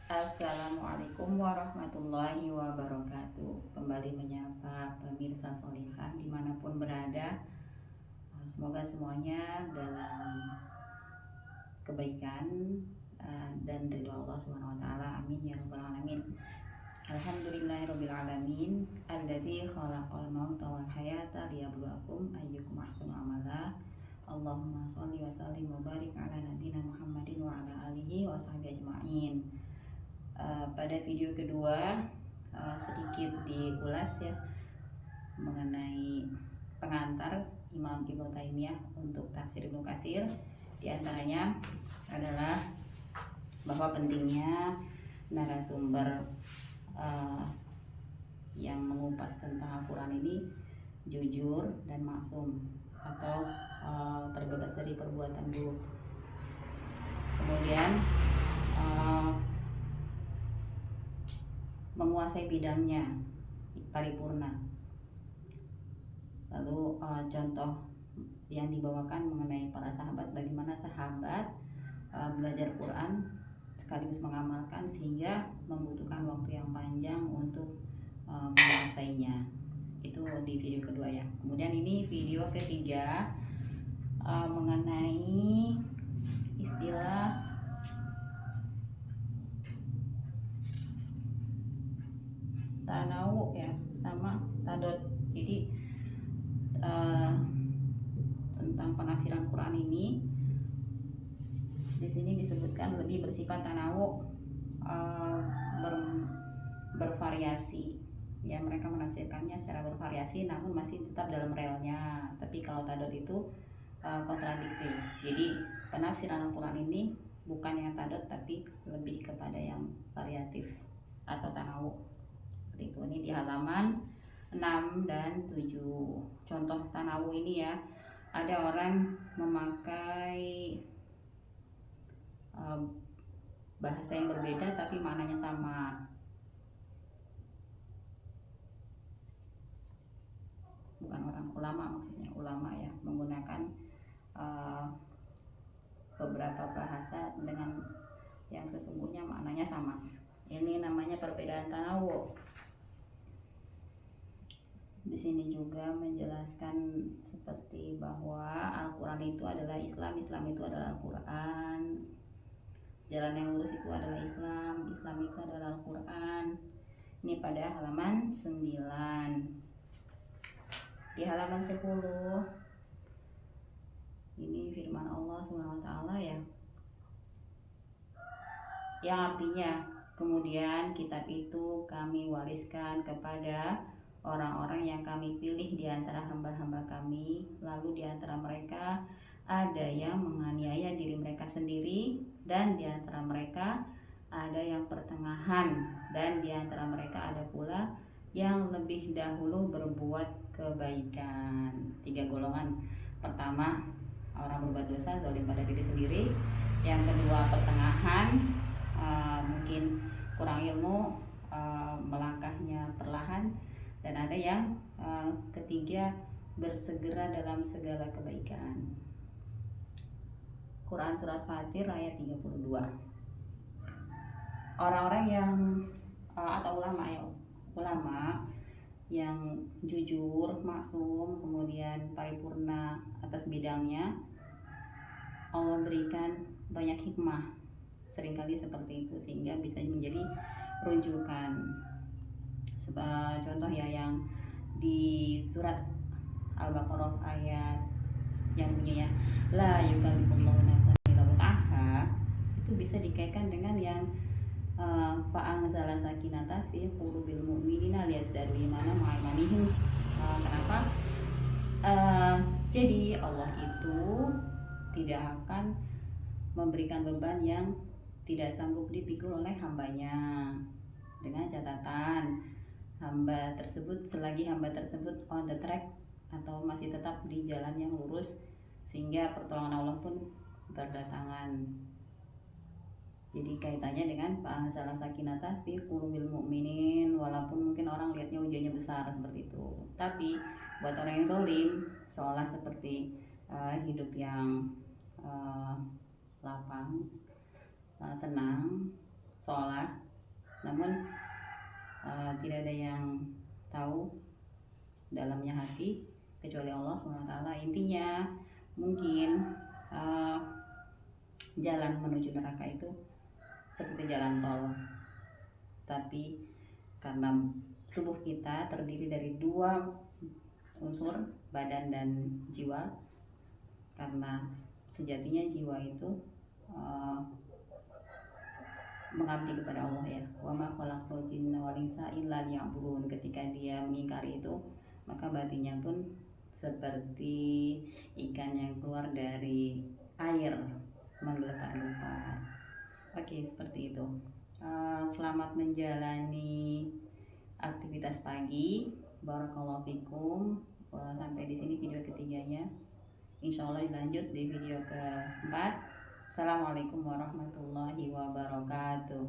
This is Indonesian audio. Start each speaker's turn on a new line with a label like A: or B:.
A: Assalamualaikum warahmatullahi wabarakatuh. Kembali menyapa pemirsa solihah dimanapun berada. Semoga semuanya dalam kebaikan dan ridho Allah Subhanahu wa taala. Amin ya rabbal alamin. Alhamdulillahirabbil alamin. Alladzi khalaqal mauta wal hayata liyabluwakum ayyukum ahsanu amala. Allahumma sholli wa sallim wa barik ala nabiyyina Muhammadin wa ala alihi wa sahbihi ajmain. Pada video kedua sedikit diulas ya mengenai pengantar Imam Ibnu Taimiyah untuk tafsir Ibnu Katsir. Di antaranya adalah bahwa pentingnya narasumber yang mengupas tentang Al-Quran ini jujur dan maksum atau terbebas dari perbuatan buruk. Kemudian menguasai bidangnya paripurna. Lalu contoh yang dibawakan mengenai para sahabat, bagaimana sahabat belajar Quran sekaligus mengamalkan sehingga membutuhkan waktu yang panjang untuk menguasainya. Itu di video kedua ya. Kemudian ini video ketiga mengenai istilah tanawu ya sama tadot. Jadi tentang penafsiran Quran ini di sini disebutkan lebih bersifat tanawu, bervariasi ya, mereka menafsirkannya secara bervariasi namun masih tetap dalam relnya. Tapi kalau tadot itu kontradiktif. Jadi penafsiran Al-Quran ini bukan yang tadot tapi lebih kepada yang variatif atau tanawu. Seperti itu. Ini di halaman 6 dan 7. Contoh tanawu ini ya, ada orang memakai bahasa yang berbeda tapi maknanya sama. Bukan orang ulama, maksudnya ulama ya, menggunakan beberapa bahasa dengan yang sesungguhnya maknanya sama. Ini namanya perbedaan tanawu. Di sini juga menjelaskan seperti bahwa Al-Quran itu adalah Islam, Islam itu adalah Al-Quran, jalan yang lurus itu adalah Islam, Islam itu adalah Al-Quran. Ini pada halaman 9. Di halaman 10 ini firman Allah SWT ya, yang artinya kemudian kitab itu kami wariskan kepada orang-orang yang kami pilih di antara hamba-hamba kami, lalu di antara mereka ada yang menganiaya diri mereka sendiri, dan di antara mereka ada yang pertengahan, dan di antara mereka ada pula yang lebih dahulu berbuat kebaikan. 3 golongan. Pertama, orang berbuat dosa, zalim pada diri sendiri. Yang kedua, pertengahan, mungkin kurang ilmu, melangkahnya perlahan. Dan ada yang ketiga, bersegera dalam segala kebaikan. Quran Surat Fatir ayat 32. Orang-orang yang atau ulama yang jujur, maksum, kemudian paripurna atas bidangnya, Allah berikan banyak hikmah, seringkali seperti itu, sehingga bisa menjadi rujukan. Contoh ya, yang di surat Al-Baqarah ayat yang bunyinya la yukallifullahu nafsan illa wus'aha, itu bisa dikaitkan dengan yang fa'anzala sakinata fi qulubil mu'minina liyazdadu imanan ma'a imanihim. Kenapa? Jadi Allah itu tidak akan memberikan beban yang tidak sanggup dipikul oleh hambanya, dengan catatan hamba tersebut, selagi hamba tersebut on the track atau masih tetap di jalan yang lurus, sehingga pertolongan Allah pun berdatangan. Jadi kaitannya dengan fa'anzala sakinata fi qulubil mu'minin, walaupun mungkin orang lihatnya hujannya besar seperti itu, tapi buat orang yang zalim seolah seperti hidup yang lapang, senang, sholat, namun tidak ada yang tahu dalamnya hati kecuali Allah SWT. Intinya mungkin jalan menuju neraka itu seperti jalan tol, tapi karena tubuh kita terdiri dari dua unsur, badan dan jiwa, karena sejatinya jiwa itu mengabdi kepada Allah ya. Wa ma khalaqtul jinna wal insa illa liya'budun. Ketika dia mengingkari itu, maka batinnya pun seperti ikan yang keluar dari air menggeletar-geletar. Oke, seperti itu. Selamat menjalani aktivitas pagi. Barakallahu fikum. Sampai di sini video ketiganya. Insya Allah dilanjut di video keempat. Assalamualaikum warahmatullahi wabarakatuh.